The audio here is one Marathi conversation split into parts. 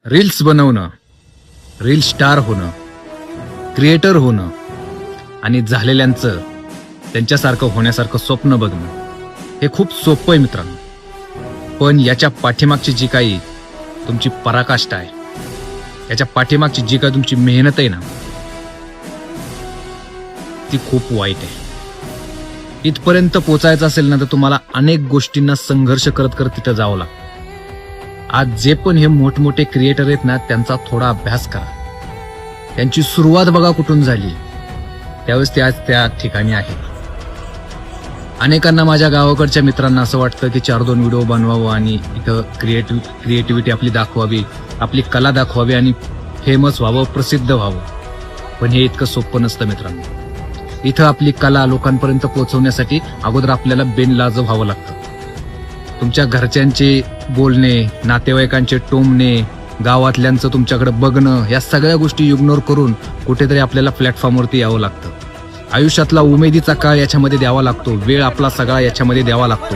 रील्स बनवणं, रील स्टार होणं, क्रिएटर होणं आणि झालेल्यांचं त्यांच्यासारखं होण्यासारखं स्वप्न बघणं हे खूप सोपं आहे मित्रांनो. पण याच्या पाठीमागची जी काही तुमची पराकाष्ठा आहे, याच्या पाठीमागची जी काही तुमची मेहनत आहे ना, ती खूप वाईट आहे. इथपर्यंत पोचायचं असेल ना तर तुम्हाला अनेक गोष्टींना संघर्ष करत करत तिथं जावं लागतं. आज जे पण हे मोठमोठे क्रिएटर आहेत ना, त्यांचा थोडा अभ्यास करा. त्यांची सुरुवात बघा कुठून झाली, त्यावेळेस ते आज त्या ठिकाणी आहेत. अनेकांना, माझ्या गावाकडच्या मित्रांना असं वाटतं की 4-2 व्हिडिओ बनवावं आणि इथं क्रिएटिव्हिटी आपली दाखवावी, आपली कला दाखवावी आणि फेमस व्हावं, प्रसिद्ध व्हावं. पण हे इतकं सोपं नसतं मित्रांनो. इथं आपली कला लोकांपर्यंत पोहोचवण्यासाठी अगोदर आपल्याला बेनलाज व्हावं लागतं. तुमच्या घरच्यांचे बोलणे, नातेवाईकांचे टोमणे, गावातल्यांचं तुमच्याकडे बघणं, या सगळ्या गोष्टी इग्नोर करून कुठेतरी आपल्याला प्लॅटफॉर्मवरती यावं लागतं. आयुष्यातला उमेदीचा काळ याच्यामध्ये द्यावा लागतो, वेळ आपला सगळा याच्यामध्ये द्यावा लागतो.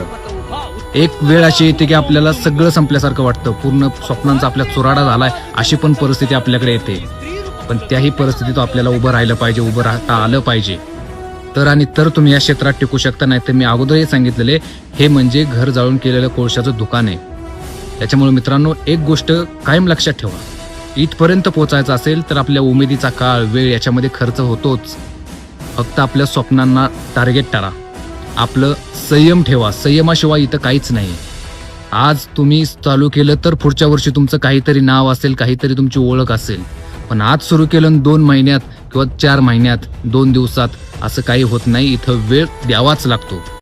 एक वेळ अशी येते की आपल्याला सगळं संपल्यासारखं वाटतं, पूर्ण स्वप्नांचा आपल्या चुराडा झालाय अशी पण परिस्थिती आपल्याकडे येते. पण त्याही परिस्थितीत आपल्याला उभं राहिलं पाहिजे, उभं राहता आलं पाहिजे. तर तुम्ही या क्षेत्रात टिकू शकता. नाही तर मी अगोदरही सांगितलेले, हे म्हणजे घर जाळून केलेलं कोळशाचं दुकान आहे. त्याच्यामुळे मित्रांनो, एक गोष्ट कायम लक्षात ठेवा, इथपर्यंत पोहोचायचं असेल तर आपल्या उमेदीचा काळ, वेळ याच्यामध्ये खर्च होतोच. फक्त आपल्या स्वप्नांना टार्गेट करा, आपलं संयम ठेवा. संयमाशिवाय इथं काहीच नाही. आज तुम्ही चालू केलं तर पुढच्या वर्षी तुमचं काहीतरी नाव असेल, काहीतरी तुमची ओळख असेल. पण आज सुरू केलं 2 महिन्यात किंवा 4 महिन्यात, 2 दिवसात असं काही होत नाही. इथं वेळ द्यावाच लागतो.